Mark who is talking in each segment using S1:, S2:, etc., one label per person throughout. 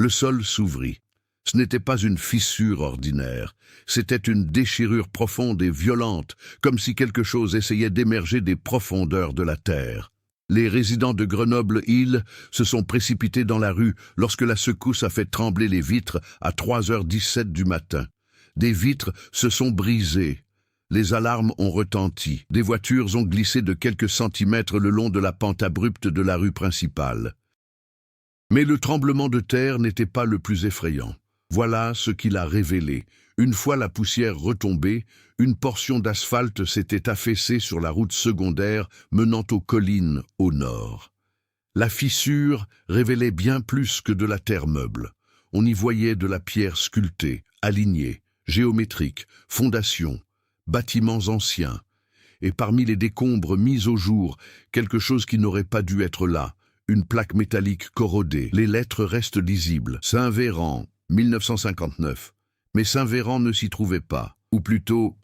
S1: Le sol s'ouvrit. Ce n'était pas une fissure ordinaire, c'était une déchirure profonde et violente, comme si quelque chose essayait d'émerger des profondeurs de la terre. Les résidents de Grenoble-Île se sont précipités dans la rue lorsque la secousse a fait trembler les vitres à 3h17 du matin. Des vitres se sont brisées. Les alarmes ont retenti. Des voitures ont glissé de quelques centimètres le long de la pente abrupte de la rue principale. Mais le tremblement de terre n'était pas le plus effrayant. Voilà ce qu'il a révélé. Une fois la poussière retombée, une portion d'asphalte s'était affaissée sur la route secondaire menant aux collines au nord. La fissure révélait bien plus que de la terre meuble. On y voyait de la pierre sculptée, alignée, géométrique, fondations, bâtiments anciens. Et parmi les décombres mis au jour, quelque chose qui n'aurait pas dû être là, une plaque métallique corrodée. Les lettres restent lisibles. Saint-Véran, 1959. Mais Saint-Véran ne s'y trouvait pas. Ou plutôt,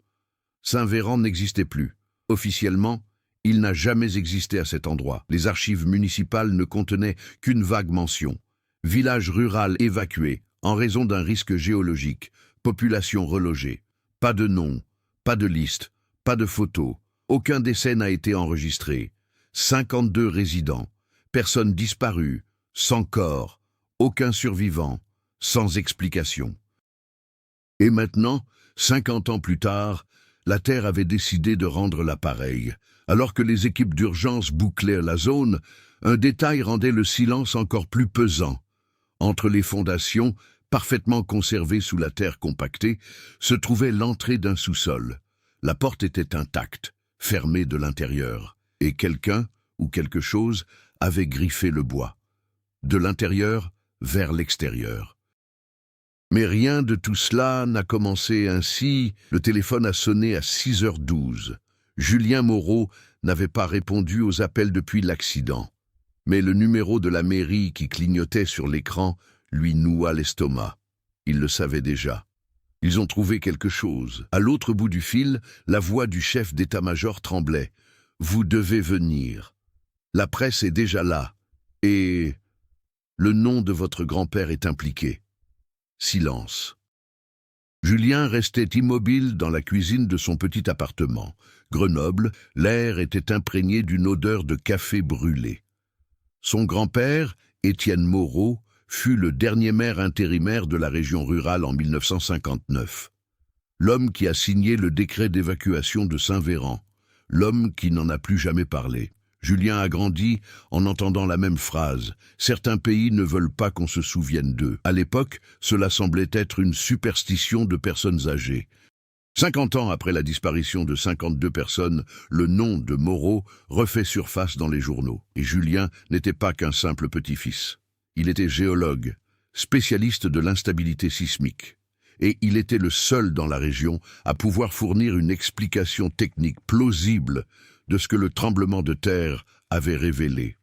S1: Saint-Véran n'existait plus. Officiellement, il n'a jamais existé à cet endroit. Les archives municipales ne contenaient qu'une vague mention. Village rural évacué, en raison d'un risque géologique. Population relogée. Pas de nom, pas de liste, pas de photos. Aucun décès n'a été enregistré. 52 résidents. Personnes disparues, sans corps. Aucun survivant. Sans explication. Et maintenant, 50 ans plus tard, la Terre avait décidé de rendre l'appareil. Alors que les équipes d'urgence bouclaient la zone, un détail rendait le silence encore plus pesant. Entre les fondations, parfaitement conservées sous la terre compactée, se trouvait l'entrée d'un sous-sol. La porte était intacte, fermée de l'intérieur, et quelqu'un, ou quelque chose, avait griffé le bois. De l'intérieur vers l'extérieur. Mais rien de tout cela n'a commencé ainsi. Le téléphone a sonné à 6h12. Julien Moreau n'avait pas répondu aux appels depuis l'accident. Mais le numéro de la mairie qui clignotait sur l'écran lui noua l'estomac. Il le savait déjà. Ils ont trouvé quelque chose. À l'autre bout du fil, la voix du chef d'état-major tremblait. « Vous devez venir. La presse est déjà là. Et le nom de votre grand-père est impliqué. » Silence. Julien restait immobile dans la cuisine de son petit appartement. Grenoble, l'air était imprégné d'une odeur de café brûlé. Son grand-père, Étienne Moreau, fut le dernier maire intérimaire de la région rurale en 1959. L'homme qui a signé le décret d'évacuation de Saint-Véran. L'homme qui n'en a plus jamais parlé. Julien a grandi en entendant la même phrase. Certains pays ne veulent pas qu'on se souvienne d'eux. À l'époque, cela semblait être une superstition de personnes âgées. 50 ans après la disparition de 52 personnes, le nom de Moreau refait surface dans les journaux. Et Julien n'était pas qu'un simple petit-fils. Il était géologue, spécialiste de l'instabilité sismique. Et il était le seul dans la région à pouvoir fournir une explication technique plausible de ce que le tremblement de terre avait révélé,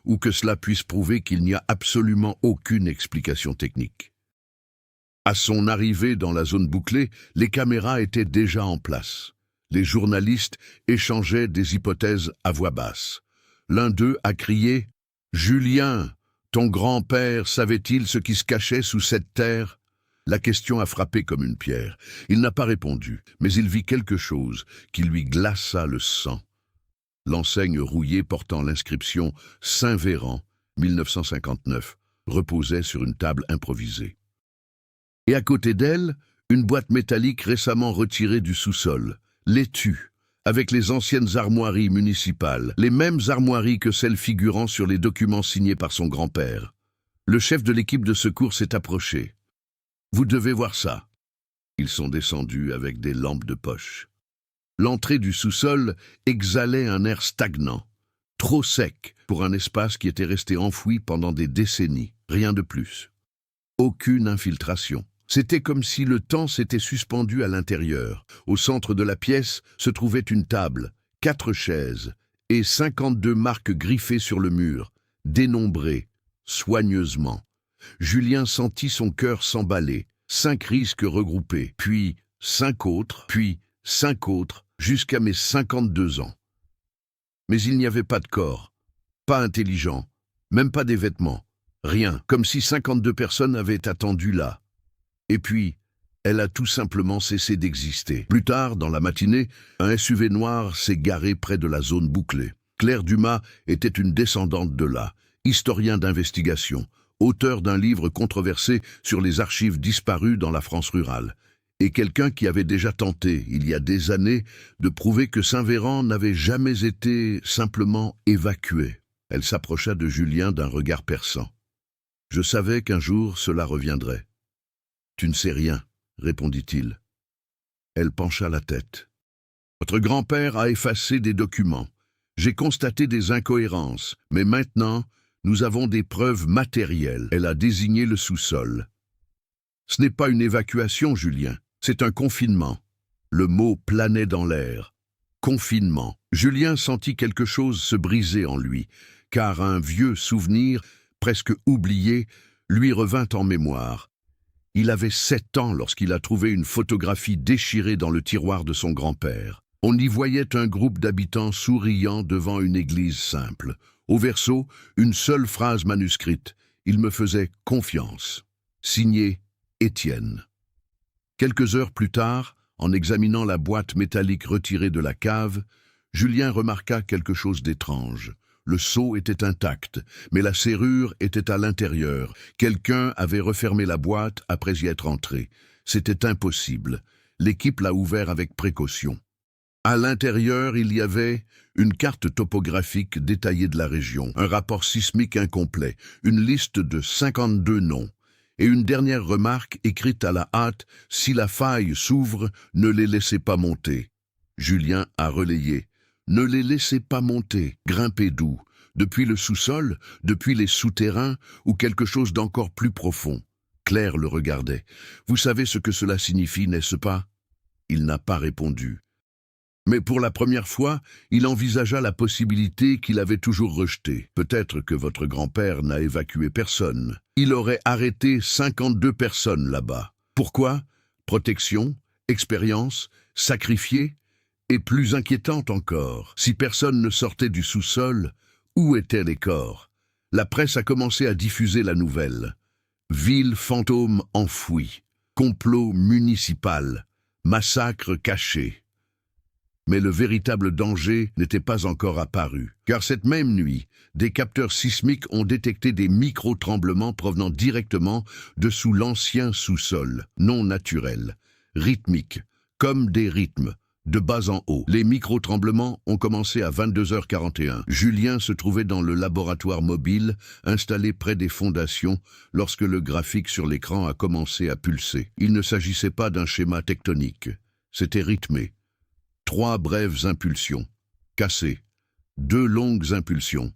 S1: ou que cela puisse prouver qu'il n'y a absolument aucune explication technique. À son arrivée dans la zone bouclée, les caméras étaient déjà en place. Les journalistes échangeaient des hypothèses à voix basse. L'un d'eux a crié « Julien, ton grand-père savait-il ce qui se cachait sous cette terre ?» La question a frappé comme une pierre. Il n'a pas répondu, mais il vit quelque chose qui lui glaça le sang. L'enseigne rouillée portant l'inscription « Saint-Véran, 1959 » reposait sur une table improvisée. Et à côté d'elle, une boîte métallique récemment retirée du sous-sol, laitue, avec les anciennes armoiries municipales, les mêmes armoiries que celles figurant sur les documents signés par son grand-père. Le chef de l'équipe de secours s'est approché. « Vous devez voir ça. » Ils sont descendus avec des lampes de poche. L'entrée du sous-sol exhalait un air stagnant, trop sec pour un espace qui était resté enfoui pendant des décennies, rien de plus. Aucune infiltration. C'était comme si le temps s'était suspendu à l'intérieur. Au centre de la pièce se trouvait une table, 4 chaises et 52 marques griffées sur le mur, dénombrées, soigneusement. Julien sentit son cœur s'emballer, 5 risques regroupés, puis 5 autres, puis 5 autres, jusqu'à mes 52 ans. Mais il n'y avait pas de corps, pas intelligent, même pas des vêtements, Rien, comme si 52 personnes avaient attendu là. Et puis, elle a tout simplement cessé d'exister. Plus tard, dans la matinée, un SUV noir s'est garé près de la zone bouclée. Claire Dumas était une descendante de là, historien d'investigation, auteur d'un livre controversé sur les archives disparues dans la France rurale, et quelqu'un qui avait déjà tenté, il y a des années, de prouver que Saint-Véran n'avait jamais été simplement évacué. Elle s'approcha de Julien d'un regard perçant. « Je savais qu'un jour cela reviendrait. »« Tu ne sais rien, » répondit-il. Elle pencha la tête. « Votre grand-père a effacé des documents. J'ai constaté des incohérences, mais maintenant, nous avons des preuves matérielles. » Elle a désigné le sous-sol. « Ce n'est pas une évacuation, Julien, c'est un confinement. » Le mot planait dans l'air. Confinement. Julien sentit quelque chose se briser en lui, car un vieux souvenir, presque oublié, lui revint en mémoire. Il avait 7 ans lorsqu'il a trouvé une photographie déchirée dans le tiroir de son grand-père. On y voyait un groupe d'habitants souriant devant une église simple. Au verso, une seule phrase manuscrite. « Il me faisait confiance. » Signé Étienne. Quelques heures plus tard, en examinant la boîte métallique retirée de la cave, Julien remarqua quelque chose d'étrange. Le seau était intact, mais la serrure était à l'intérieur. Quelqu'un avait refermé la boîte après y être entré. C'était impossible. L'équipe l'a ouvert avec précaution. À l'intérieur, il y avait une carte topographique détaillée de la région, un rapport sismique incomplet, une liste de 52 noms, et une dernière remarque écrite à la hâte, « Si la faille s'ouvre, ne les laissez pas monter. » Julien a relayé. Ne les laissez pas monter, grimper d'où? Depuis le sous-sol, depuis les souterrains, ou quelque chose d'encore plus profond? Claire le regardait. Vous savez ce que cela signifie, n'est-ce pas? Il n'a pas répondu. Mais pour la première fois, il envisagea la possibilité qu'il avait toujours rejetée. Peut-être que votre grand-père n'a évacué personne. Il aurait arrêté 52 personnes là-bas. Pourquoi? Protection, expérience, sacrifié? Et plus inquiétante encore, si personne ne sortait du sous-sol, où étaient les corps? La presse a commencé à diffuser la nouvelle. Ville fantôme enfouie, complot municipal, massacre caché. Mais le véritable danger n'était pas encore apparu, car cette même nuit, des capteurs sismiques ont détecté des micro-tremblements provenant directement de sous l'ancien sous-sol, non naturel, rythmique, comme des rythmes, de bas en haut. Les micro-tremblements ont commencé à 22h41. Julien se trouvait dans le laboratoire mobile, installé près des fondations, lorsque le graphique sur l'écran a commencé à pulser. Il ne s'agissait pas d'un schéma tectonique. C'était rythmé. 3 brèves impulsions. Cassé. 2 longues impulsions.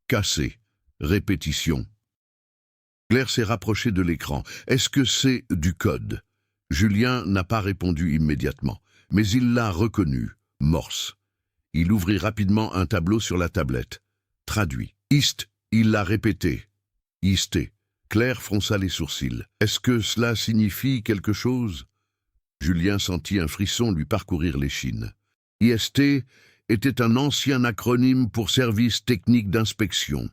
S1: Cassé. Répétition. Claire s'est rapprochée de l'écran. Est-ce que c'est du code? Julien n'a pas répondu immédiatement. Mais il l'a reconnu, Morse. Il ouvrit rapidement un tableau sur la tablette. Traduit. Ist, il l'a répété. Isté. Claire fronça les sourcils. Est-ce que cela signifie quelque chose? Julien sentit un frisson lui parcourir l'échine. IST était un ancien acronyme pour Service technique d'inspection,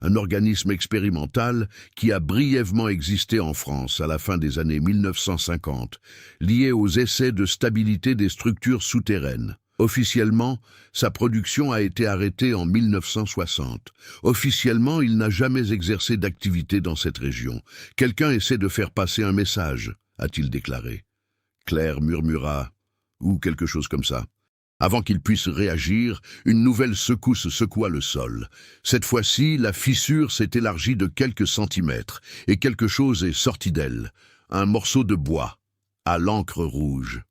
S1: un organisme expérimental qui a brièvement existé en France à la fin des années 1950, lié aux essais de stabilité des structures souterraines. Officiellement, sa production a été arrêtée en 1960. Officiellement, il n'a jamais exercé d'activité dans cette région. Quelqu'un essaie de faire passer un message, a-t-il déclaré. Claire murmura, ou quelque chose comme ça. Avant qu'il puisse réagir, une nouvelle secousse secoua le sol. Cette fois-ci, la fissure s'est élargie de quelques centimètres, et quelque chose est sorti d'elle. Un morceau de bois, à l'encre rouge.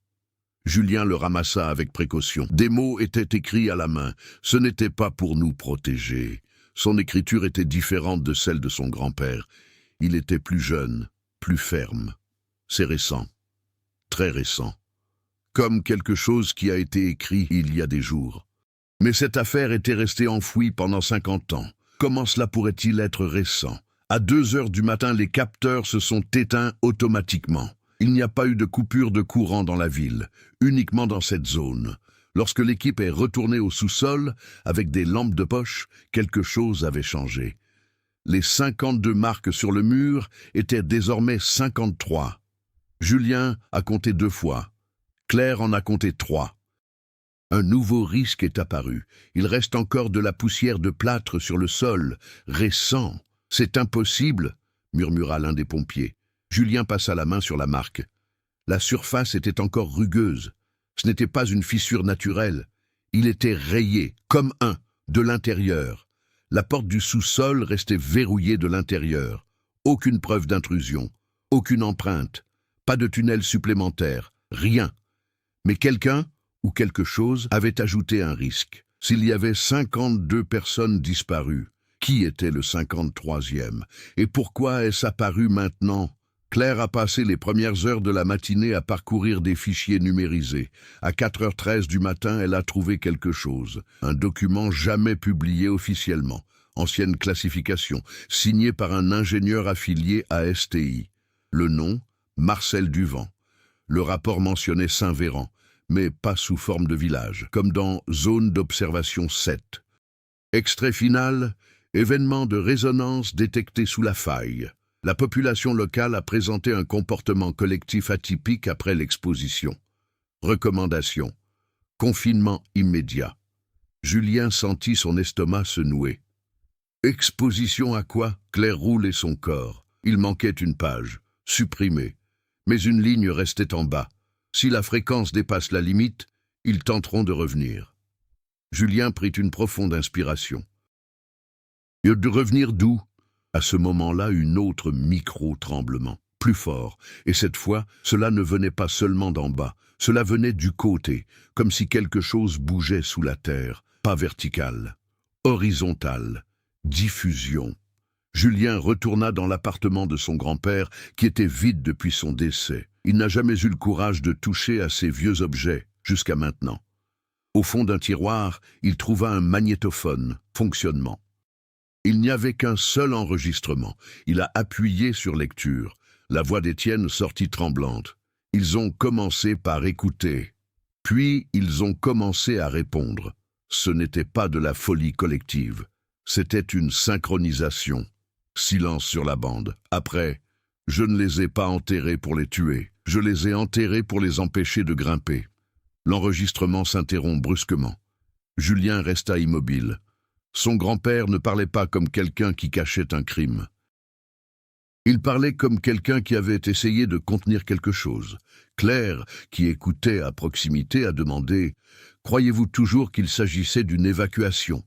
S1: Julien le ramassa avec précaution. Des mots étaient écrits à la main. Ce n'était pas pour nous protéger. Son écriture était différente de celle de son grand-père. Il était plus jeune, plus ferme. C'est récent. Très récent. Comme quelque chose qui a été écrit il y a des jours. Mais cette affaire était restée enfouie pendant 50 ans. Comment cela pourrait-il être récent? À 2 heures du matin, les capteurs se sont éteints automatiquement. Il n'y a pas eu de coupure de courant dans la ville, uniquement dans cette zone. Lorsque l'équipe est retournée au sous-sol, avec des lampes de poche, quelque chose avait changé. Les 52 marques sur le mur étaient désormais 53. Julien a compté 2 fois. Claire en a compté 3. Un nouveau risque est apparu. Il reste encore de la poussière de plâtre sur le sol, récent. C'est impossible, murmura l'un des pompiers. Julien passa la main sur la marque. La surface était encore rugueuse. Ce n'était pas une fissure naturelle. Il était rayé, comme de l'intérieur. La porte du sous-sol restait verrouillée de l'intérieur. Aucune preuve d'intrusion, aucune empreinte, pas de tunnel supplémentaire, rien. Mais quelqu'un ou quelque chose avait ajouté un risque. S'il y avait 52 personnes disparues, qui était le 53e? Et pourquoi est-ce apparu maintenant? Claire a passé les premières heures de la matinée à parcourir des fichiers numérisés. À 4h13 du matin, elle a trouvé quelque chose. Un document jamais publié officiellement. Ancienne classification, signé par un ingénieur affilié à STI. Le nom, Marcel Duvant. Le rapport mentionnait Saint-Véran, mais pas sous forme de village, comme dans Zone d'observation 7. Extrait final, événement de résonance détecté sous la faille. La population locale a présenté un comportement collectif atypique après l'exposition. Recommandation. Confinement immédiat. Julien sentit son estomac se nouer. Exposition à quoi? Claire roulait son corps. Il manquait une page, supprimée. Mais une ligne restait en bas. Si la fréquence dépasse la limite, ils tenteront de revenir. Julien prit une profonde inspiration. De revenir d'où? À ce moment-là, une autre micro-tremblement, plus fort, et cette fois, cela ne venait pas seulement d'en bas, cela venait du côté, comme si quelque chose bougeait sous la terre, pas vertical, horizontal, diffusion. Julien retourna dans l'appartement de son grand-père, qui était vide depuis son décès. Il n'a jamais eu le courage de toucher à ces vieux objets, jusqu'à maintenant. Au fond d'un tiroir, il trouva un magnétophone, fonctionnement. Il n'y avait qu'un seul enregistrement. Il a appuyé sur lecture. La voix d'Étienne sortit tremblante. Ils ont commencé par écouter. Puis ils ont commencé à répondre. Ce n'était pas de la folie collective. C'était une synchronisation. Silence sur la bande. Après, je ne les ai pas enterrés pour les tuer. Je les ai enterrés pour les empêcher de grimper. L'enregistrement s'interrompt brusquement. Julien resta immobile. Son grand-père ne parlait pas comme quelqu'un qui cachait un crime. Il parlait comme quelqu'un qui avait essayé de contenir quelque chose. Claire, qui écoutait à proximité, a demandé « Croyez-vous toujours qu'il s'agissait d'une évacuation ?»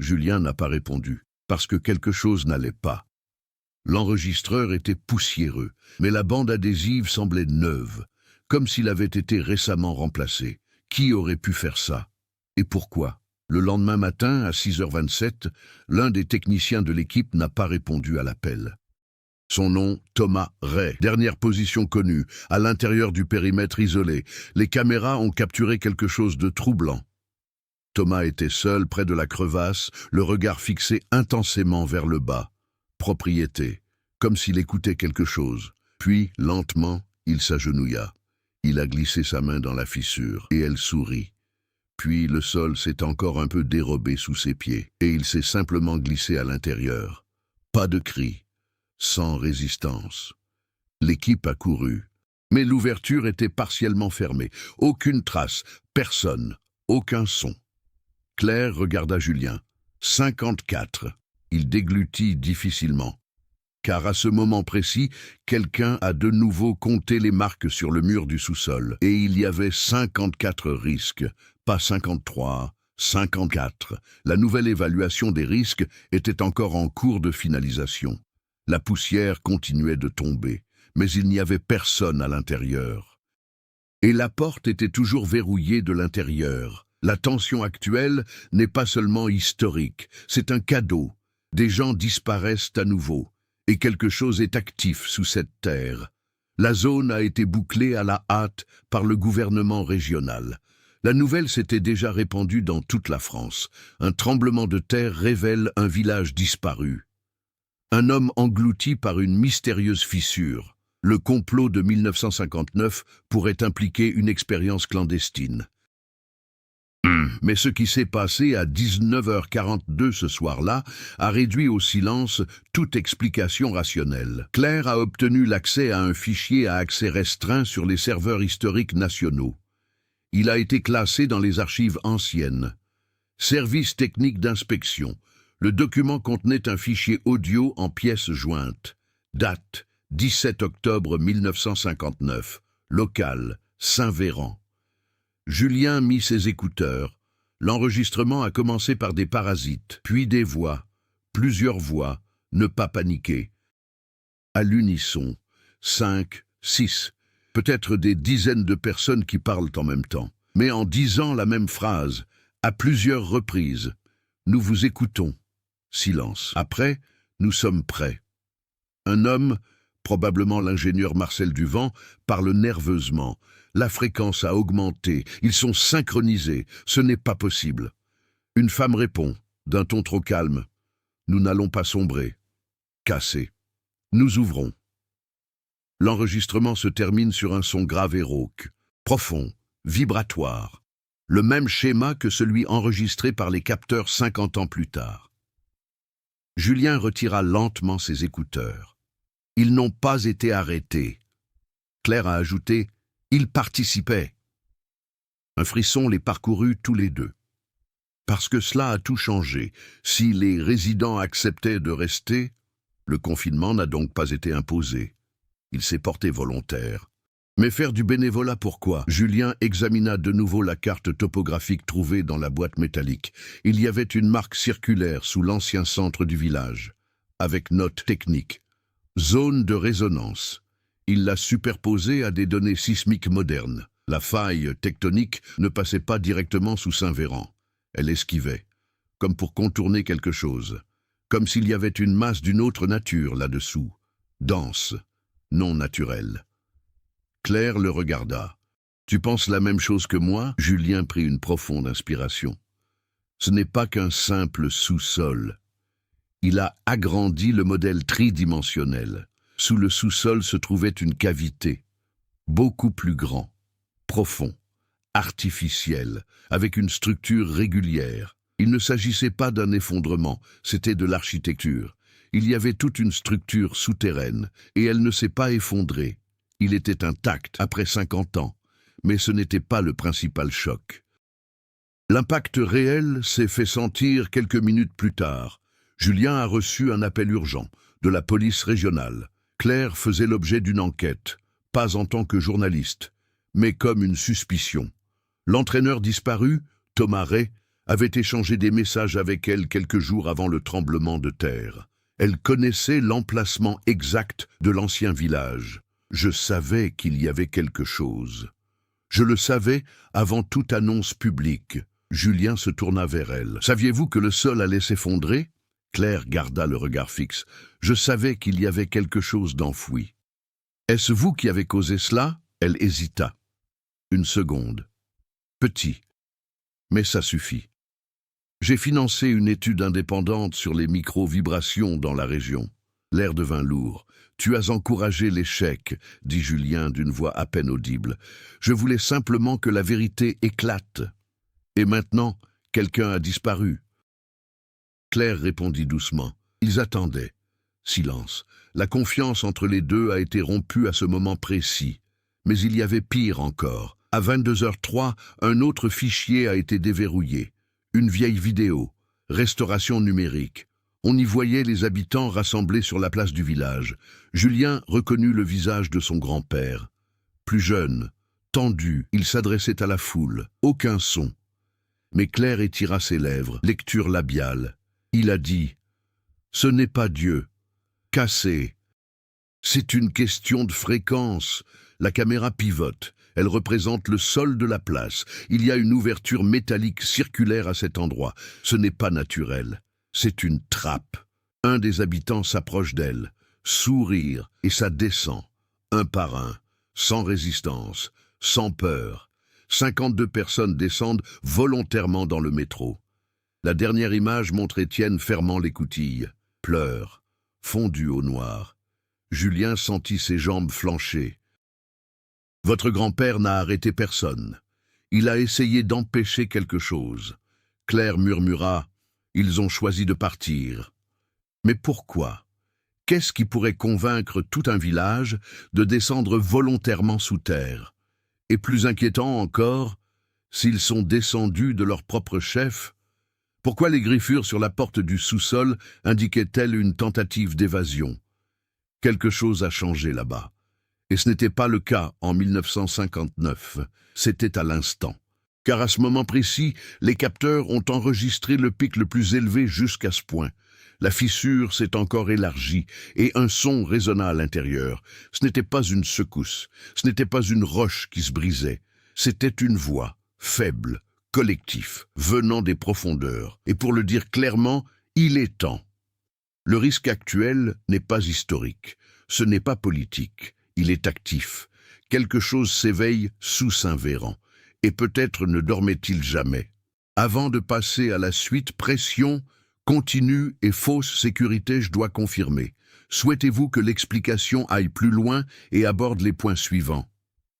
S1: Julien n'a pas répondu, parce que quelque chose n'allait pas. L'enregistreur était poussiéreux, mais la bande adhésive semblait neuve, comme s'il avait été récemment remplacé. Qui aurait pu faire ça? Et pourquoi? Le lendemain matin, à 6h27, l'un des techniciens de l'équipe n'a pas répondu à l'appel. Son nom, Thomas Ray. Dernière position connue, à l'intérieur du périmètre isolé. Les caméras ont capturé quelque chose de troublant. Thomas était seul près de la crevasse, le regard fixé intensément vers le bas. Propriété, comme s'il écoutait quelque chose. Puis, lentement, il s'agenouilla. Il a glissé sa main dans la fissure, et elle sourit. Puis le sol s'est encore un peu dérobé sous ses pieds, et il s'est simplement glissé à l'intérieur. Pas de cri, sans résistance. L'équipe a couru, mais l'ouverture était partiellement fermée. Aucune trace, personne, aucun son. Claire regarda Julien. 54. Il déglutit difficilement. Car à ce moment précis, quelqu'un a de nouveau compté les marques sur le mur du sous-sol, et il y avait 54 risques. Pas 53, 54. La nouvelle évaluation des risques était encore en cours de finalisation. La poussière continuait de tomber, mais il n'y avait personne à l'intérieur. Et la porte était toujours verrouillée de l'intérieur. La tension actuelle n'est pas seulement historique, c'est un cadeau. Des gens disparaissent à nouveau, et quelque chose est actif sous cette terre. La zone a été bouclée à la hâte par le gouvernement régional. La nouvelle s'était déjà répandue dans toute la France. Un tremblement de terre révèle un village disparu. Un homme englouti par une mystérieuse fissure. Le complot de 1959 pourrait impliquer une expérience clandestine. Mais ce qui s'est passé à 19h42 ce soir-là a réduit au silence toute explication rationnelle. Claire a obtenu l'accès à un fichier à accès restreint sur les serveurs historiques nationaux. Il a été classé dans les archives anciennes. Service technique d'inspection. Le document contenait un fichier audio en pièces jointes. Date 17 octobre 1959. Local Saint-Véran. Julien mit ses écouteurs. L'enregistrement a commencé par des parasites, puis des voix, plusieurs voix, ne pas paniquer. À l'unisson, 5, 6, peut-être des dizaines de personnes qui parlent en même temps, mais en disant la même phrase, à plusieurs reprises. Nous vous écoutons. Silence. Après, nous sommes prêts. Un homme, probablement l'ingénieur Marcel Duvant, parle nerveusement. La fréquence a augmenté, ils sont synchronisés, ce n'est pas possible. Une femme répond, d'un ton trop calme. Nous n'allons pas sombrer. Casser. Nous ouvrons. L'enregistrement se termine sur un son grave et rauque, profond, vibratoire. Le même schéma que celui enregistré par les capteurs 50 ans plus tard. Julien retira lentement ses écouteurs. Ils n'ont pas été arrêtés. Claire a ajouté « Ils participaient ». Un frisson les parcourut tous les deux. Parce que cela a tout changé. Si les résidents acceptaient de rester, le confinement n'a donc pas été imposé. Il s'est porté volontaire. Mais faire du bénévolat, pourquoi? Julien examina de nouveau la carte topographique trouvée dans la boîte métallique. Il y avait une marque circulaire sous l'ancien centre du village, avec note technique. Zone de résonance. Il l'a superposée à des données sismiques modernes. La faille tectonique ne passait pas directement sous Saint-Véran. Elle esquivait, comme pour contourner quelque chose, comme s'il y avait une masse d'une autre nature là-dessous, dense, non naturelle. Claire le regarda. « Tu penses la même chose que moi ?» Julien prit une profonde inspiration. Ce n'est pas qu'un simple sous-sol. Il a agrandi le modèle tridimensionnel. Sous le sous-sol se trouvait une cavité, beaucoup plus grand, profond, artificiel, avec une structure régulière. Il ne s'agissait pas d'un effondrement, c'était de l'architecture. Il y avait toute une structure souterraine, et elle ne s'est pas effondrée. Il était intact après 50 ans, mais ce n'était pas le principal choc. L'impact réel s'est fait sentir quelques minutes plus tard. Julien a reçu un appel urgent de la police régionale. Claire faisait l'objet d'une enquête, pas en tant que journaliste, mais comme une suspicion. L'entraîneur disparu, Thomas Ray, avait échangé des messages avec elle quelques jours avant le tremblement de terre. Elle connaissait l'emplacement exact de l'ancien village. Je savais qu'il y avait quelque chose. Je le savais avant toute annonce publique. Julien se tourna vers elle. « Saviez-vous que le sol allait s'effondrer ?» Claire garda le regard fixe. « Je savais qu'il y avait quelque chose d'enfoui. »« Est-ce vous qui avez causé cela ?» Elle hésita. Une seconde. « Petit. Mais ça suffit. J'ai financé une étude indépendante sur les micro-vibrations dans la région. » L'air devint lourd. « Tu as encouragé l'échec, » dit Julien d'une voix à peine audible. « Je voulais simplement que la vérité éclate. Et maintenant, quelqu'un a disparu. » Claire répondit doucement. Ils attendaient. Silence. La confiance entre les deux a été rompue à ce moment précis. Mais il y avait pire encore. À 22h03, un autre fichier a été déverrouillé. Une vieille vidéo. Restauration numérique. On y voyait les habitants rassemblés sur la place du village. Julien reconnut le visage de son grand-père. Plus jeune, tendu, il s'adressait à la foule. Aucun son. Mais Claire étira ses lèvres, lecture labiale. Il a dit « Ce n'est pas Dieu. Cassé. C'est une question de fréquence. La caméra pivote. Elle représente le sol de la place. Il y a une ouverture métallique circulaire à cet endroit. Ce n'est pas naturel. C'est une trappe. Un des habitants s'approche d'elle. Sourire, et ça descend. Un par un. Sans résistance. Sans peur. 52 personnes descendent volontairement dans le métro. La dernière image montre Étienne fermant l'écoutille. Pleure. Fondu au noir. Julien sentit ses jambes flancher. Votre grand-père n'a arrêté personne. Il a essayé d'empêcher quelque chose. Claire murmura « Ils ont choisi de partir ». Mais pourquoi? Qu'est-ce qui pourrait convaincre tout un village de descendre volontairement sous terre? Et plus inquiétant encore, s'ils sont descendus de leur propre chef, pourquoi les griffures sur la porte du sous-sol indiquaient-elles une tentative d'évasion? Quelque chose a changé là-bas. Et ce n'était pas le cas en 1959, c'était à l'instant. Car à ce moment précis, les capteurs ont enregistré le pic le plus élevé jusqu'à ce point. La fissure s'est encore élargie et un son résonna à l'intérieur. Ce n'était pas une secousse, ce n'était pas une roche qui se brisait, c'était une voix, faible, collectif, venant des profondeurs. Et pour le dire clairement, il est temps. Le risque actuel n'est pas historique, ce n'est pas politique, il est actif. Quelque chose s'éveille sous Saint-Véran, et peut-être ne dormait-il jamais. Avant de passer à la suite, pression, continue et fausse sécurité, je dois confirmer. Souhaitez-vous que l'explication aille plus loin et aborde les points suivants?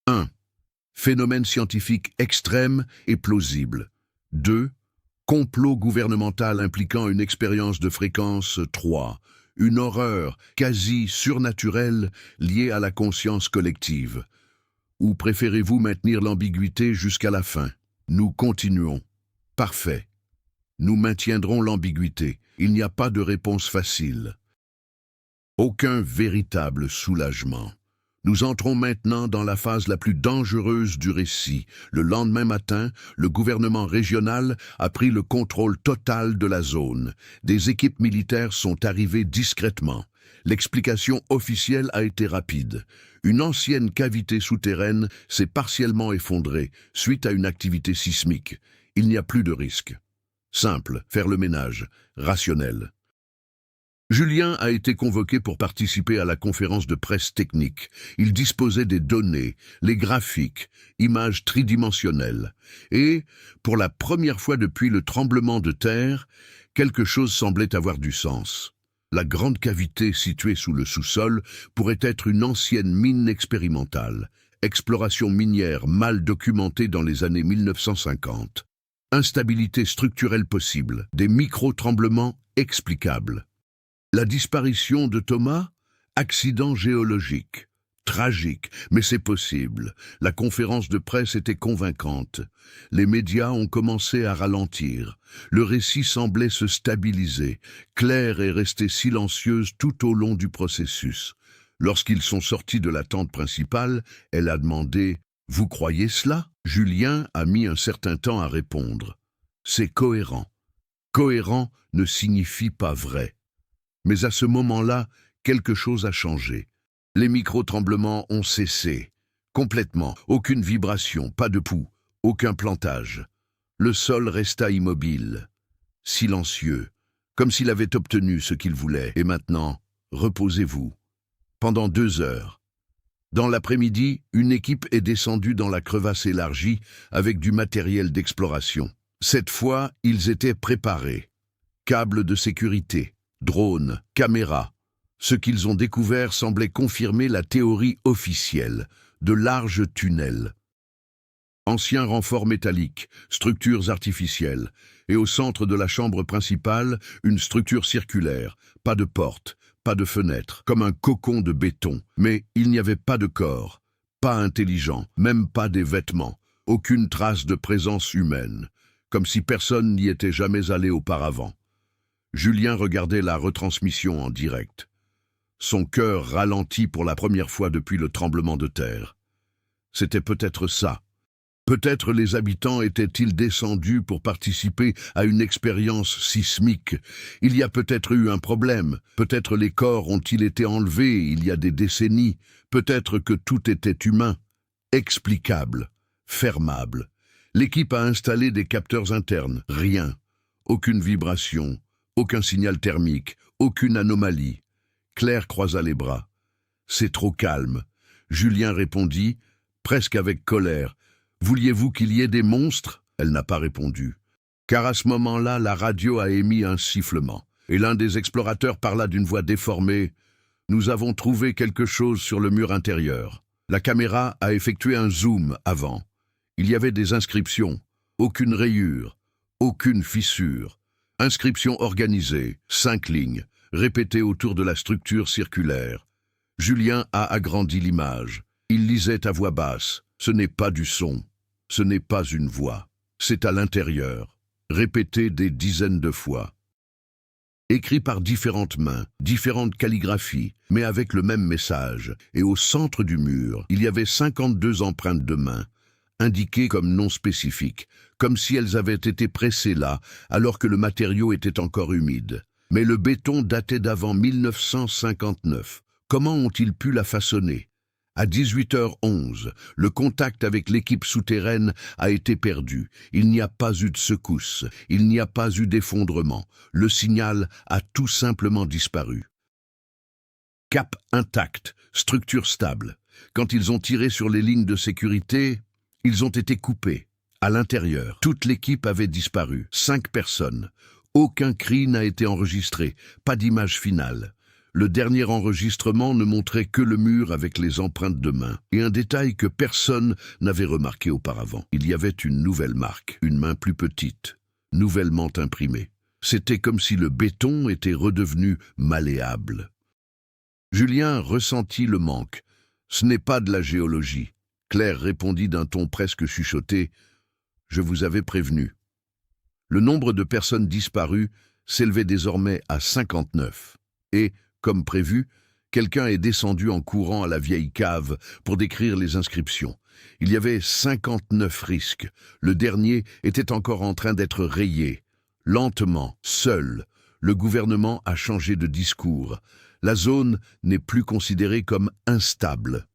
S1: 1. Phénomène scientifique extrême et plausible. 2. Complot gouvernemental impliquant une expérience de fréquence. 3. Une horreur quasi surnaturelle liée à la conscience collective. Ou préférez-vous maintenir l'ambiguïté jusqu'à la fin? Nous continuons. Parfait. Nous maintiendrons l'ambiguïté. Il n'y a pas de réponse facile. Aucun véritable soulagement. Nous entrons maintenant dans la phase la plus dangereuse du récit. Le lendemain matin, le gouvernement régional a pris le contrôle total de la zone. Des équipes militaires sont arrivées discrètement. L'explication officielle a été rapide. Une ancienne cavité souterraine s'est partiellement effondrée suite à une activité sismique. Il n'y a plus de risque. Simple, faire le ménage, rationnel. Julien a été convoqué pour participer à la conférence de presse technique. Il disposait des données, les graphiques, images tridimensionnelles. Et, pour la première fois depuis le tremblement de terre, quelque chose semblait avoir du sens. La grande cavité située sous le sous-sol pourrait être une ancienne mine expérimentale. Exploration minière mal documentée dans les années 1950. Instabilité structurelle possible, des micro-tremblements explicables. La disparition de Thomas? Accident géologique. Tragique, mais c'est possible. La conférence de presse était convaincante. Les médias ont commencé à ralentir. Le récit semblait se stabiliser. Claire est restée silencieuse tout au long du processus. Lorsqu'ils sont sortis de la tente principale, elle a demandé « Vous croyez cela ?» Julien a mis un certain temps à répondre. C'est cohérent. Cohérent ne signifie pas vrai. Mais à ce moment-là, quelque chose a changé. Les micro-tremblements ont cessé. Complètement. Aucune vibration, pas de pouls, aucun plantage. Le sol resta immobile, silencieux, comme s'il avait obtenu ce qu'il voulait. Et maintenant, reposez-vous. Pendant 2 heures. Dans l'après-midi, une équipe est descendue dans la crevasse élargie avec du matériel d'exploration. Cette fois, ils étaient préparés. Câbles de sécurité, drones, caméras. Ce qu'ils ont découvert semblait confirmer la théorie officielle, de larges tunnels. Anciens renforts métalliques, structures artificielles, et au centre de la chambre principale, une structure circulaire, pas de porte, pas de fenêtre, comme un cocon de béton. Mais il n'y avait pas de corps, pas intelligent, même pas des vêtements, aucune trace de présence humaine, comme si personne n'y était jamais allé auparavant. Julien regardait la retransmission en direct. Son cœur ralentit pour la première fois depuis le tremblement de terre. C'était peut-être ça. Peut-être les habitants étaient-ils descendus pour participer à une expérience sismique. Il y a peut-être eu un problème. Peut-être les corps ont-ils été enlevés il y a des décennies. Peut-être que tout était humain, explicable, fermable. L'équipe a installé des capteurs internes. Rien. Aucune vibration, aucun signal thermique, aucune anomalie. Claire croisa les bras. « C'est trop calme. » Julien répondit, presque avec colère. « Vouliez-vous qu'il y ait des monstres ?» Elle n'a pas répondu. Car à ce moment-là, la radio a émis un sifflement. Et l'un des explorateurs parla d'une voix déformée. « Nous avons trouvé quelque chose sur le mur intérieur. » La caméra a effectué un zoom avant. Il y avait des inscriptions, aucune rayure, aucune fissure. Inscriptions organisées, 5 lignes, répétées autour de la structure circulaire. Julien a agrandi l'image. Il lisait à voix basse. Ce n'est pas du son, ce n'est pas une voix, c'est à l'intérieur, répété des dizaines de fois. Écrit par différentes mains, différentes calligraphies, mais avec le même message, et au centre du mur, il y avait 52 empreintes de mains, indiquées comme non spécifiques, comme si elles avaient été pressées là, alors que le matériau était encore humide. Mais le béton datait d'avant 1959. Comment ont-ils pu la façonner ? À 18h11, le contact avec l'équipe souterraine a été perdu. Il n'y a pas eu de secousse, il n'y a pas eu d'effondrement. Le signal a tout simplement disparu. Cap intact, structure stable. Quand ils ont tiré sur les lignes de sécurité, ils ont été coupés. À l'intérieur, toute l'équipe avait disparu. 5 personnes. Aucun cri n'a été enregistré, pas d'image finale. Le dernier enregistrement ne montrait que le mur avec les empreintes de main, et un détail que personne n'avait remarqué auparavant. Il y avait une nouvelle marque, une main plus petite, nouvellement imprimée. C'était comme si le béton était redevenu malléable. Julien ressentit le manque. « Ce n'est pas de la géologie. » Claire répondit d'un ton presque chuchoté. « Je vous avais prévenu. » Le nombre de personnes disparues s'élevait désormais à 59. Et, comme prévu, quelqu'un est descendu en courant à la vieille cave pour décrire les inscriptions. Il y avait 59 risques. Le dernier était encore en train d'être rayé. Lentement, seul, le gouvernement a changé de discours. La zone n'est plus considérée comme instable.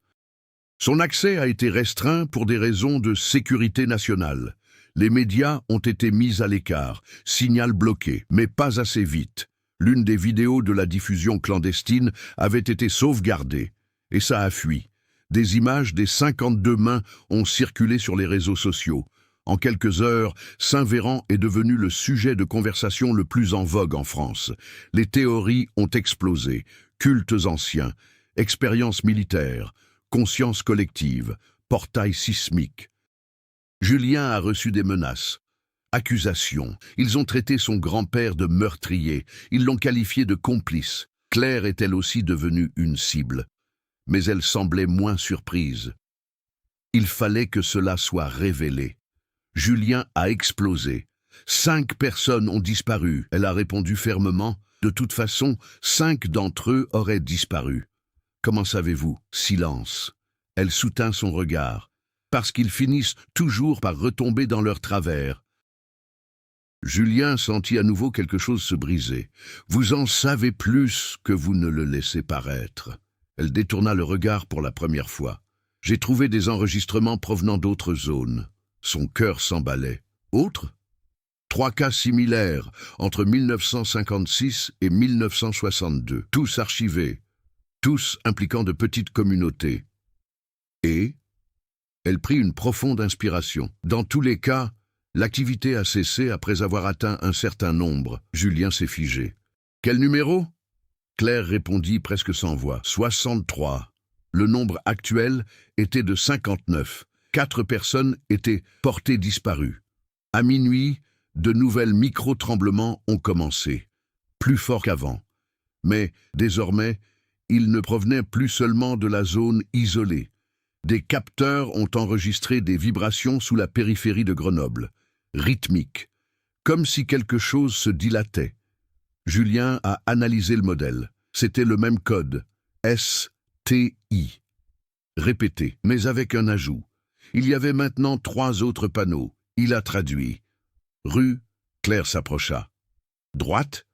S1: Son accès a été restreint pour des raisons de sécurité nationale. Les médias ont été mis à l'écart, signal bloqué, mais pas assez vite. L'une des vidéos de la diffusion clandestine avait été sauvegardée, et ça a fui. Des images des 52 mains ont circulé sur les réseaux sociaux. En quelques heures, Saint-Véran est devenu le sujet de conversation le plus en vogue en France. Les théories ont explosé. Cultes anciens, expériences militaires, conscience collective, portail sismique. Julien a reçu des menaces. Accusations. Ils ont traité son grand-père de meurtrier. Ils l'ont qualifié de complice. Claire est elle aussi devenue une cible. Mais elle semblait moins surprise. Il fallait que cela soit révélé. Julien a explosé. 5 personnes ont disparu. Elle a répondu fermement. De toute façon, 5 d'entre eux auraient disparu. Comment savez-vous ? Silence. Elle soutint son regard. Parce qu'ils finissent toujours par retomber dans leur travers. Julien sentit à nouveau quelque chose se briser. « Vous en savez plus que vous ne le laissez paraître. » Elle détourna le regard pour la première fois. « J'ai trouvé des enregistrements provenant d'autres zones. » Son cœur s'emballait. « Autres ?» 3 cas similaires, entre 1956 et 1962, tous archivés, tous impliquant de petites communautés. Et elle prit une profonde inspiration. Dans tous les cas, l'activité a cessé après avoir atteint un certain nombre. Julien s'est figé. « Quel numéro ?» Claire répondit presque sans voix. « 63. » Le nombre actuel était de 59. 4 personnes étaient portées disparues. À minuit, de nouvelles micro-tremblements ont commencé, plus forts qu'avant. Mais, désormais, ils ne provenaient plus seulement de la zone isolée. Des capteurs ont enregistré des vibrations sous la périphérie de Grenoble, rythmiques, comme si quelque chose se dilatait. Julien a analysé le modèle. C'était le même code, STI. Répété, mais avec un ajout. Il y avait maintenant 3 autres panneaux. Il a traduit. Rue, Claire s'approcha. Droite,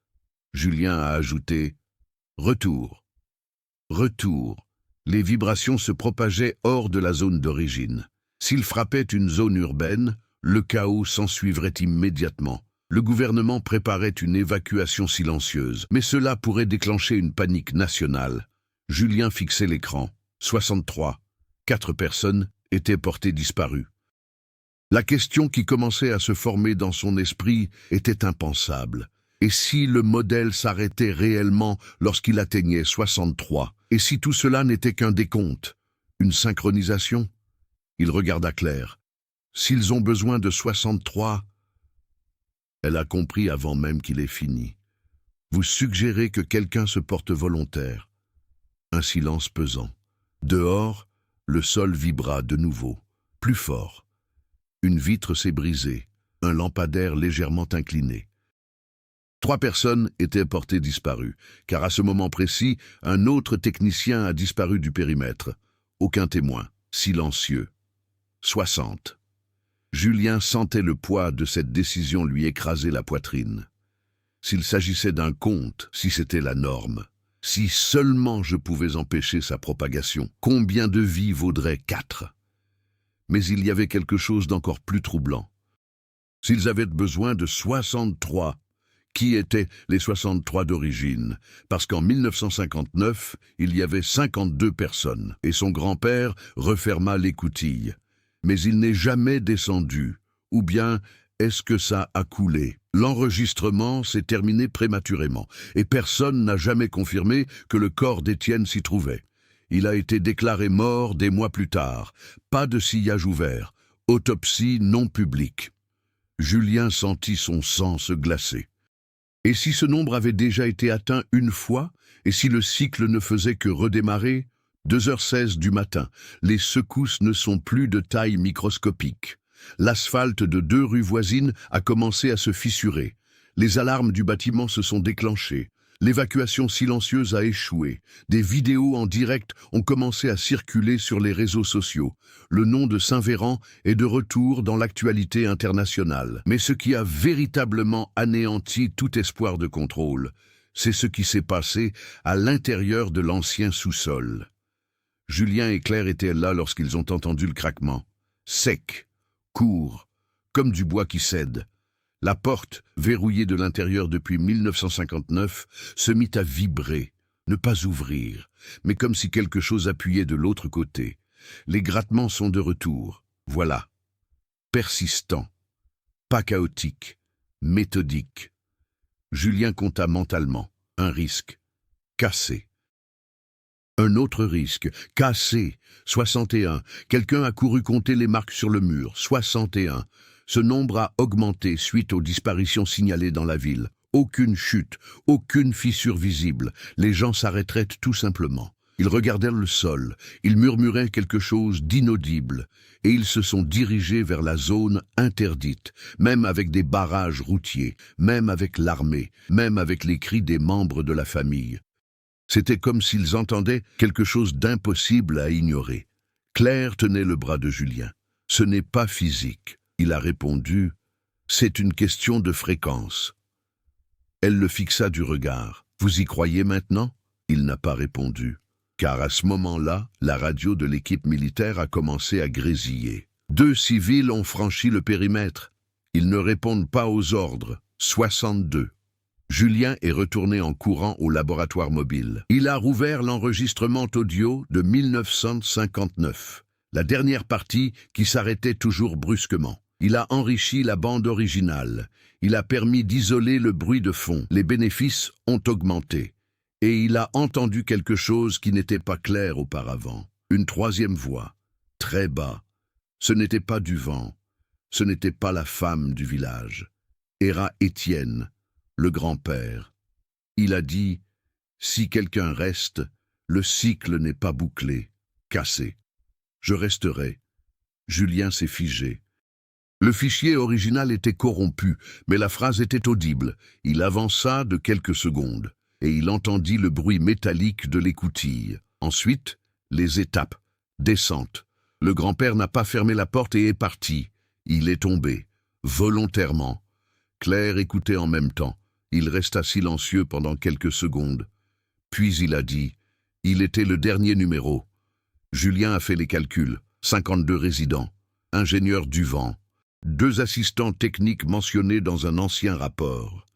S1: Julien a ajouté. Retour. Retour. Les vibrations se propageaient hors de la zone d'origine. S'il frappait une zone urbaine, le chaos s'ensuivrait immédiatement. Le gouvernement préparait une évacuation silencieuse, mais cela pourrait déclencher une panique nationale. Julien fixait l'écran. 63. 4 personnes étaient portées disparues. La question qui commençait à se former dans son esprit était impensable. Et si le modèle s'arrêtait réellement lorsqu'il atteignait 63 ? Et si tout cela n'était qu'un décompte ? Une synchronisation ? Il regarda Claire. S'ils ont besoin de 63, elle a compris avant même qu'il ait fini. Vous suggérez que quelqu'un se porte volontaire. Un silence pesant. Dehors, le sol vibra de nouveau, plus fort. Une vitre s'est brisée, un lampadaire légèrement incliné. 3 personnes étaient portées disparues, car à ce moment précis, un autre technicien a disparu du périmètre. Aucun témoin, silencieux. 60. Julien sentait le poids de cette décision lui écraser la poitrine. S'il s'agissait d'un conte, si c'était la norme, si seulement je pouvais empêcher sa propagation, combien de vies vaudrait 4? Mais il y avait quelque chose d'encore plus troublant. S'ils avaient besoin de 63, qui étaient les 63 d'origine? Parce qu'en 1959, il y avait 52 personnes, et son grand-père referma l'écoutille. Mais il n'est jamais descendu, ou bien est-ce que ça a coulé? L'enregistrement s'est terminé prématurément, et personne n'a jamais confirmé que le corps d'Étienne s'y trouvait. Il a été déclaré mort des mois plus tard. Pas de sillage ouvert, autopsie non publique. Julien sentit son sang se glacer. Et si ce nombre avait déjà été atteint une fois, et si le cycle ne faisait que redémarrer? 2h16 du matin, les secousses ne sont plus de taille microscopique. L'asphalte de 2 rues voisines a commencé à se fissurer. Les alarmes du bâtiment se sont déclenchées. L'évacuation silencieuse a échoué. Des vidéos en direct ont commencé à circuler sur les réseaux sociaux. Le nom de Saint-Véran est de retour dans l'actualité internationale. Mais ce qui a véritablement anéanti tout espoir de contrôle, c'est ce qui s'est passé à l'intérieur de l'ancien sous-sol. Julien et Claire étaient là lorsqu'ils ont entendu le craquement. Sec, court, comme du bois qui cède. La porte, verrouillée de l'intérieur depuis 1959, se mit à vibrer, ne pas ouvrir, mais comme si quelque chose appuyait de l'autre côté. Les grattements sont de retour, voilà. Persistant, pas chaotique, méthodique. Julien compta mentalement, un risque, cassé. Un autre risque, cassé, 61. Quelqu'un a couru compter les marques sur le mur, 61. Ce nombre a augmenté suite aux disparitions signalées dans la ville. Aucune chute, aucune fissure visible. Les gens s'arrêteraient tout simplement. Ils regardèrent le sol, ils murmuraient quelque chose d'inaudible, et ils se sont dirigés vers la zone interdite, même avec des barrages routiers, même avec l'armée, même avec les cris des membres de la famille. C'était comme s'ils entendaient quelque chose d'impossible à ignorer. Claire tenait le bras de Julien. Ce n'est pas physique. Il a répondu, c'est une question de fréquence. Elle le fixa du regard. Vous y croyez maintenant? Il n'a pas répondu. Car à ce moment-là, la radio de l'équipe militaire a commencé à grésiller. 2 civils ont franchi le périmètre. Ils ne répondent pas aux ordres. 62. Julien est retourné en courant au laboratoire mobile. Il a rouvert l'enregistrement audio de 1959. La dernière partie qui s'arrêtait toujours brusquement. Il a enrichi la bande originale. Il a permis d'isoler le bruit de fond. Les bénéfices ont augmenté. Et il a entendu quelque chose qui n'était pas clair auparavant. Une 3e voix, très bas. Ce n'était pas du vent. Ce n'était pas la femme du village. Era Étienne, le grand-père. Il a dit, si quelqu'un reste, le cycle n'est pas bouclé, cassé. Je resterai. Julien s'est figé. Le fichier original était corrompu, mais la phrase était audible. Il avança de quelques secondes, et il entendit le bruit métallique de l'écoutille. Ensuite, les étapes, descente. Le grand-père n'a pas fermé la porte et est parti. Il est tombé, volontairement. Claire écoutait en même temps. Il resta silencieux pendant quelques secondes. Puis il a dit, il était le dernier numéro. Julien a fait les calculs, 52 résidents, ingénieur du vent. 2 assistants techniques mentionnés dans un ancien rapport.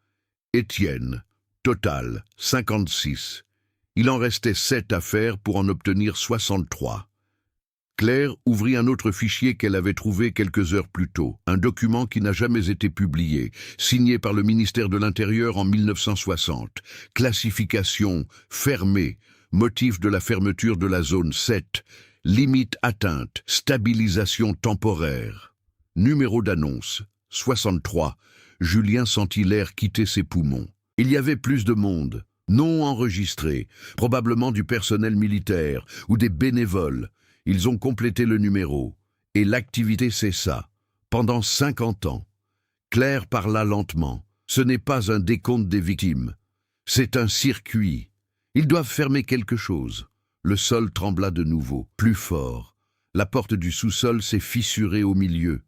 S1: Étienne, total, 56. Il en restait 7 à faire pour en obtenir 63. Claire ouvrit un autre fichier qu'elle avait trouvé quelques heures plus tôt, un document qui n'a jamais été publié, signé par le ministère de l'Intérieur en 1960. Classification fermée, motif de la fermeture de la zone 7, limite atteinte, stabilisation temporaire. Numéro d'annonce, 63. Julien sentit l'air quitter ses poumons. Il y avait plus de monde, non enregistré, probablement du personnel militaire ou des bénévoles. Ils ont complété le numéro, et l'activité cessa. Pendant 50 ans. Claire parla lentement. Ce n'est pas un décompte des victimes. C'est un circuit. Ils doivent fermer quelque chose. Le sol trembla de nouveau, plus fort. La porte du sous-sol s'est fissurée au milieu.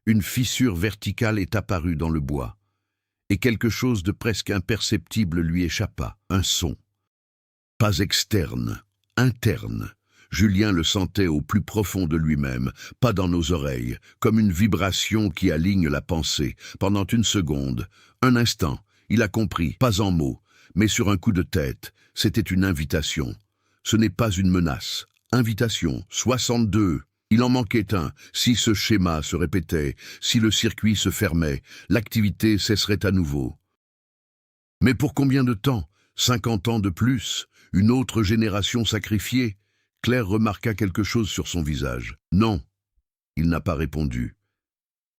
S1: Une fissure verticale est apparue dans le bois. Et quelque chose de presque imperceptible lui échappa, un son. Pas externe, interne. Julien le sentait au plus profond de lui-même, pas dans nos oreilles, comme une vibration qui aligne la pensée. Pendant une seconde, un instant, il a compris, pas en mots, mais sur un coup de tête. C'était une invitation. Ce n'est pas une menace. Invitation, 62. Il en manquait un. Si ce schéma se répétait, si le circuit se fermait, l'activité cesserait à nouveau. Mais pour combien de temps? 50 ans de plus? Une autre génération sacrifiée? Claire remarqua quelque chose sur son visage. Non, il n'a pas répondu.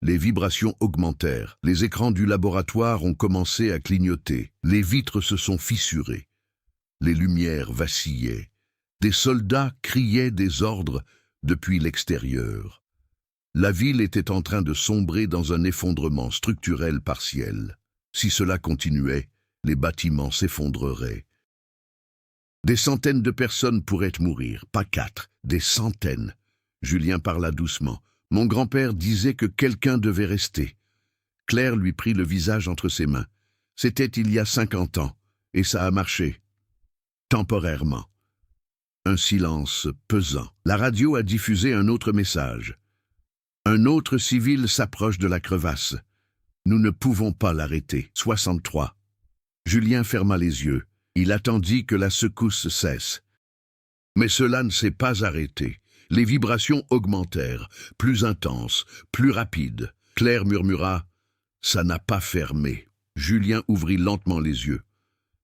S1: Les vibrations augmentèrent. Les écrans du laboratoire ont commencé à clignoter. Les vitres se sont fissurées. Les lumières vacillaient. Des soldats criaient des ordres depuis l'extérieur. La ville était en train de sombrer dans un effondrement structurel partiel. Si cela continuait, les bâtiments s'effondreraient. Des centaines de personnes pourraient mourir, pas 4, des centaines. Julien parla doucement. Mon grand-père disait que quelqu'un devait rester. Claire lui prit le visage entre ses mains. C'était il y a 50 ans, et ça a marché. Temporairement. Un silence pesant. La radio a diffusé un autre message. Un autre civil s'approche de la crevasse. Nous ne pouvons pas l'arrêter. 63. Julien ferma les yeux. Il attendit que la secousse cesse. Mais cela ne s'est pas arrêté. Les vibrations augmentèrent, plus intenses, plus rapides. Claire murmura « Ça n'a pas fermé ». Julien ouvrit lentement les yeux.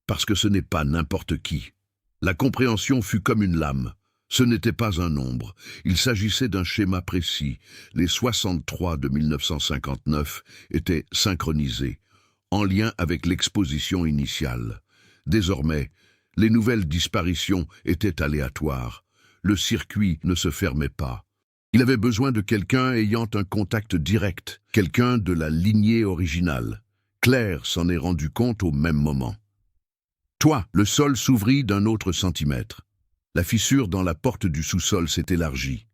S1: Parce que ce n'est pas n'importe qui. La compréhension fut comme une lame. Ce n'était pas un nombre. Il s'agissait d'un schéma précis. Les 63 de 1959 étaient synchronisés, en lien avec l'exposition initiale. Désormais, les nouvelles disparitions étaient aléatoires. Le circuit ne se fermait pas. Il avait besoin de quelqu'un ayant un contact direct, quelqu'un de la lignée originale. Claire s'en est rendu compte au même moment. Toi, le sol s'ouvrit d'un autre centimètre. La fissure dans la porte du sous-sol s'est élargie.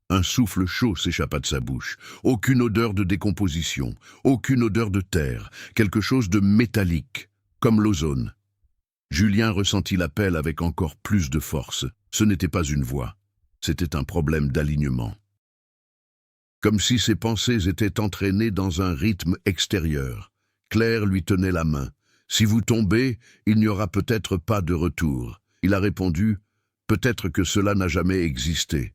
S1: Un souffle chaud s'échappa de sa bouche. Aucune odeur de décomposition, aucune odeur de terre, quelque chose de métallique, comme l'ozone. Julien ressentit l'appel avec encore plus de force. Ce n'était pas une voix, c'était un problème d'alignement. Comme si ses pensées étaient entraînées dans un rythme extérieur. Claire lui tenait la main. Si vous tombez, il n'y aura peut-être pas de retour. Il a répondu, peut-être que cela n'a jamais existé.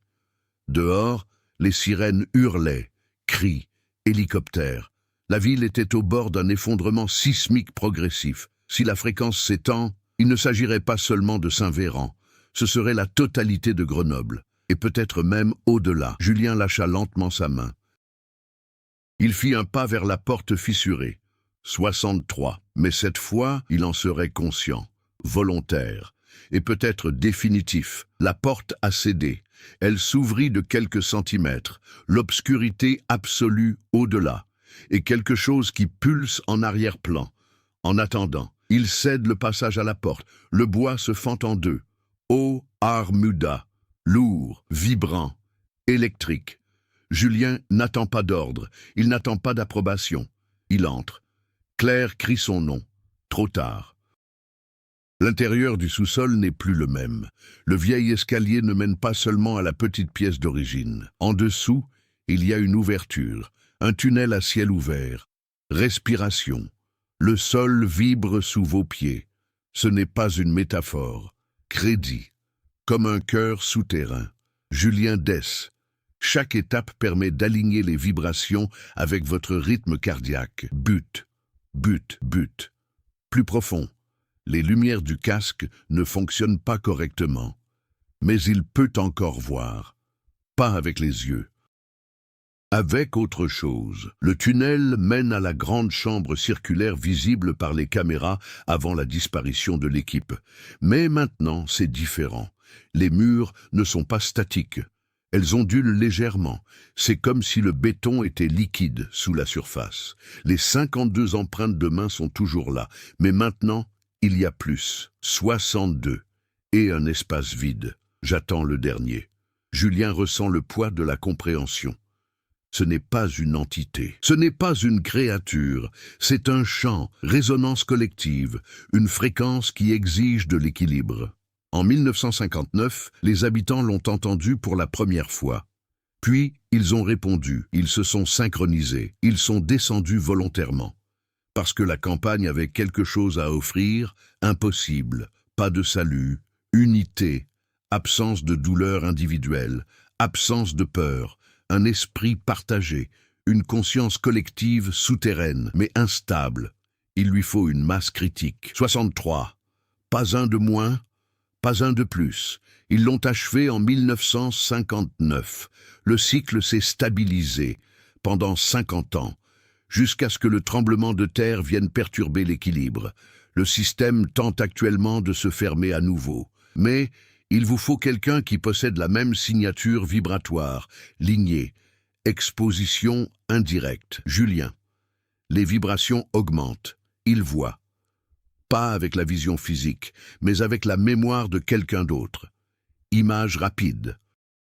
S1: Dehors, les sirènes hurlaient, cris, hélicoptères. La ville était au bord d'un effondrement sismique progressif. Si la fréquence s'étend, il ne s'agirait pas seulement de Saint-Véran. Ce serait la totalité de Grenoble, et peut-être même au-delà. Julien lâcha lentement sa main. Il fit un pas vers la porte fissurée. 63. Mais cette fois, il en serait conscient, volontaire, et peut-être définitif. La porte a cédé. Elle s'ouvrit de quelques centimètres, l'obscurité absolue au-delà, et quelque chose qui pulse en arrière-plan. En attendant, il cède le passage à la porte. Le bois se fend en deux. Haut, armuda, lourd, vibrant, électrique. Julien n'attend pas d'ordre, il n'attend pas d'approbation. Il entre. Claire crie son nom. Trop tard. L'intérieur du sous-sol n'est plus le même. Le vieil escalier ne mène pas seulement à la petite pièce d'origine. En dessous, il y a une ouverture, un tunnel à ciel ouvert. Respiration. Le sol vibre sous vos pieds. Ce n'est pas une métaphore. Crédit. Comme un cœur souterrain. Julien Dess. Chaque étape permet d'aligner les vibrations avec votre rythme cardiaque. But. But. But. Plus profond. Les lumières du casque ne fonctionnent pas correctement. Mais il peut encore voir. Pas avec les yeux. avec autre chose. Le tunnel mène à la grande chambre circulaire visible par les caméras avant la disparition de l'équipe. Mais maintenant, c'est différent. Les murs ne sont pas statiques. Elles ondulent légèrement. C'est comme si le béton était liquide sous la surface. Les 52 empreintes de mains sont toujours là. Mais maintenant, il y a plus. 62. Et un espace vide. J'attends le dernier. Julien ressent le poids de la compréhension. Ce n'est pas une entité, ce n'est pas une créature, c'est un chant, résonance collective, une fréquence qui exige de l'équilibre. En 1959, les habitants l'ont entendu pour la première fois. Puis, ils ont répondu, ils se sont synchronisés, ils sont descendus volontairement. Parce que la campagne avait quelque chose à offrir, impossible, pas de salut, unité, absence de douleur individuelle, absence de peur, un esprit partagé, une conscience collective souterraine, mais instable. Il lui faut une masse critique. 63. Pas un de moins, pas un de plus. Ils l'ont achevé en 1959. Le cycle s'est stabilisé pendant 50 ans, jusqu'à ce que le tremblement de terre vienne perturber l'équilibre. Le système tente actuellement de se fermer à nouveau. Mais il vous faut quelqu'un qui possède la même signature vibratoire, lignée, exposition indirecte. Julien. Les vibrations augmentent. Il voit. Pas avec la vision physique, mais avec la mémoire de quelqu'un d'autre. Image rapide.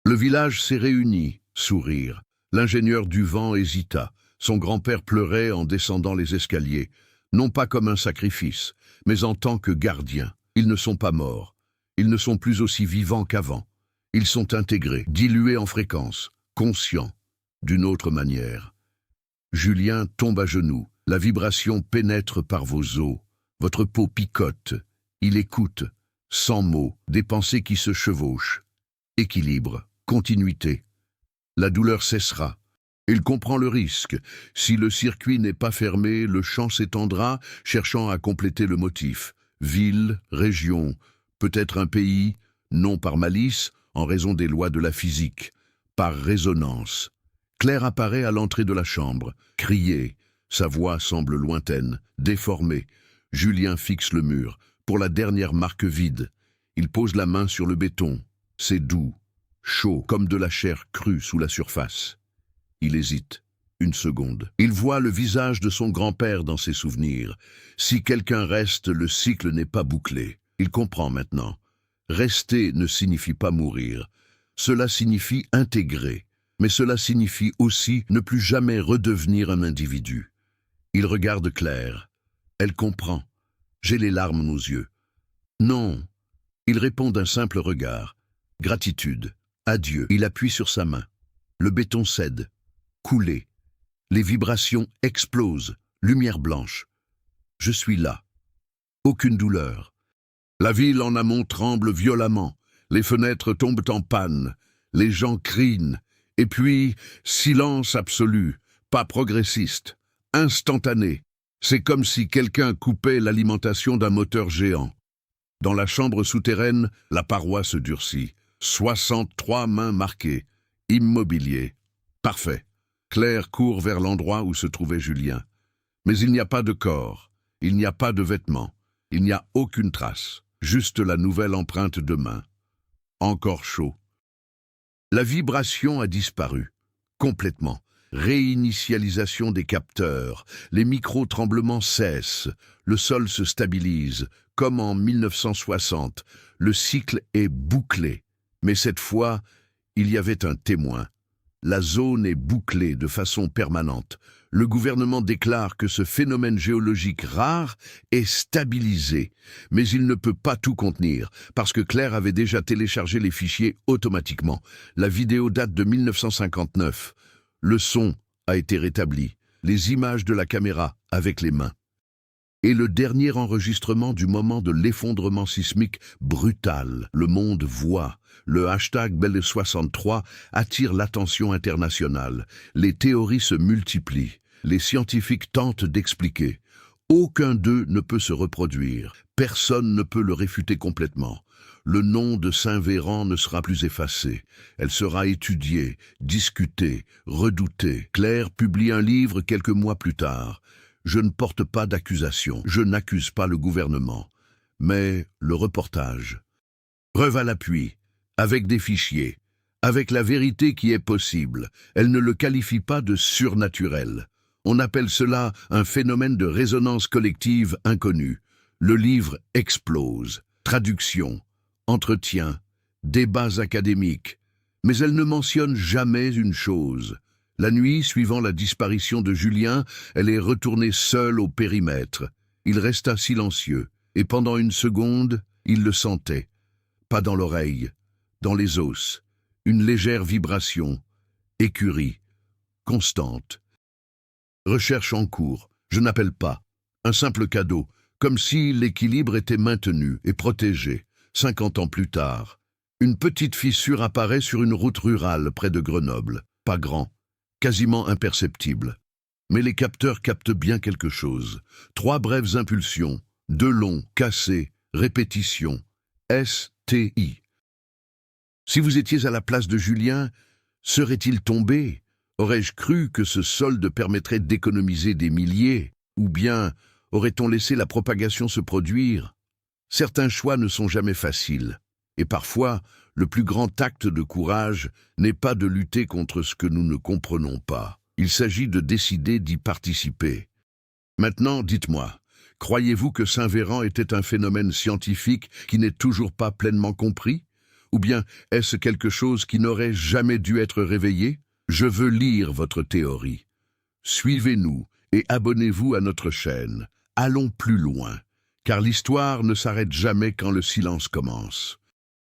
S1: Le village s'est réuni, sourire. L'ingénieur du vent hésita. Son grand-père pleurait en descendant les escaliers, non pas comme un sacrifice, mais en tant que gardien. Ils ne sont pas morts. Ils ne sont plus aussi vivants qu'avant. Ils sont intégrés, dilués en fréquence, conscients, d'une autre manière. Julien tombe à genoux. La vibration pénètre par vos os. Votre peau picote. Il écoute, sans mots, des pensées qui se chevauchent. Équilibre, continuité. La douleur cessera. Il comprend le risque. Si le circuit n'est pas fermé, le chant s'étendra, cherchant à compléter le motif. Ville, région, peut-être un pays, non par malice, en raison des lois de la physique, par résonance. Claire apparaît à l'entrée de la chambre, criée. Sa voix semble lointaine, déformée. Julien fixe le mur, pour la dernière marque vide. Il pose la main sur le béton. C'est doux, chaud, comme de la chair crue sous la surface. Il hésite. Une seconde. Il voit le visage de son grand-père dans ses souvenirs. Si quelqu'un reste, le cycle n'est pas bouclé. Il comprend maintenant. Rester ne signifie pas mourir. Cela signifie intégrer. Mais cela signifie aussi ne plus jamais redevenir un individu. Il regarde Claire. Elle comprend. J'ai les larmes aux yeux. Non. Il répond d'un simple regard. Gratitude. Adieu. Il appuie sur sa main. Le béton cède. Coulé. Les vibrations explosent. Lumière blanche. Je suis là. Aucune douleur. La ville en amont tremble violemment. Les fenêtres tombent en panne. Les gens crient. Et puis, silence absolu. Pas progressiste. Instantané. C'est comme si quelqu'un coupait l'alimentation d'un moteur géant. Dans la chambre souterraine, la paroi se durcit. 63 mains marquées. Immobilier. Parfait. Claire court vers l'endroit où se trouvait Julien. Mais il n'y a pas de corps. Il n'y a pas de vêtements. Il n'y a aucune trace. Juste la nouvelle empreinte de main. Encore chaud. La vibration a disparu. Complètement. Réinitialisation des capteurs. Les micro-tremblements cessent. Le sol se stabilise. Comme en 1960. Le cycle est bouclé. Mais cette fois, il y avait un témoin. La zone est bouclée de façon permanente. Le gouvernement déclare que ce phénomène géologique rare est stabilisé, mais il ne peut pas tout contenir, parce que Claire avait déjà téléchargé les fichiers automatiquement. La vidéo date de 1959. Le son a été rétabli, les images de la caméra avec les mains. Et le dernier enregistrement du moment de l'effondrement sismique brutal. Le monde voit. Le hashtag Belle63 attire l'attention internationale. Les théories se multiplient. Les scientifiques tentent d'expliquer. Aucun d'eux ne peut se reproduire. Personne ne peut le réfuter complètement. le nom de Saint-Véran ne sera plus effacé. Elle sera étudiée, discutée, redoutée. Claire publie un livre quelques mois plus tard. Je ne porte pas d'accusation, je n'accuse pas le gouvernement. Mais le reportage. Preuve à l'appui, avec des fichiers, avec la vérité qui est possible. Elle ne le qualifie pas de surnaturel. On appelle cela un phénomène de résonance collective inconnue. Le livre explose. Traduction, entretien, débats académiques. Mais elle ne mentionne jamais une chose. La nuit, suivant la disparition de Julien, elle est retournée seule au périmètre. Il resta silencieux, et pendant une seconde, il le sentait. Pas dans l'oreille, dans les os. Une légère vibration, écurie, constante. Recherche en cours, je n'appelle pas. Un simple cadeau, comme si l'équilibre était maintenu et protégé. 50 ans plus tard, une petite fissure apparaît sur une route rurale près de Grenoble. Pas grand, quasiment imperceptible. Mais les capteurs captent bien quelque chose. 3 brèves impulsions, 2 longs, cassés, répétition. STI. Si vous étiez à la place de Julien, serait-il tombé? Aurais-je cru que ce solde permettrait d'économiser des milliers? Ou bien aurait-on laissé la propagation se produire? Certains choix ne sont jamais faciles. Et parfois, le plus grand acte de courage n'est pas de lutter contre ce que nous ne comprenons pas. Il s'agit de décider d'y participer. Maintenant, dites-moi, croyez-vous que Saint-Véran était un phénomène scientifique qui n'est toujours pas pleinement compris? Ou bien est-ce quelque chose qui n'aurait jamais dû être réveillé? Je veux lire votre théorie. Suivez-nous et abonnez-vous à notre chaîne. Allons plus loin, car l'histoire ne s'arrête jamais quand le silence commence.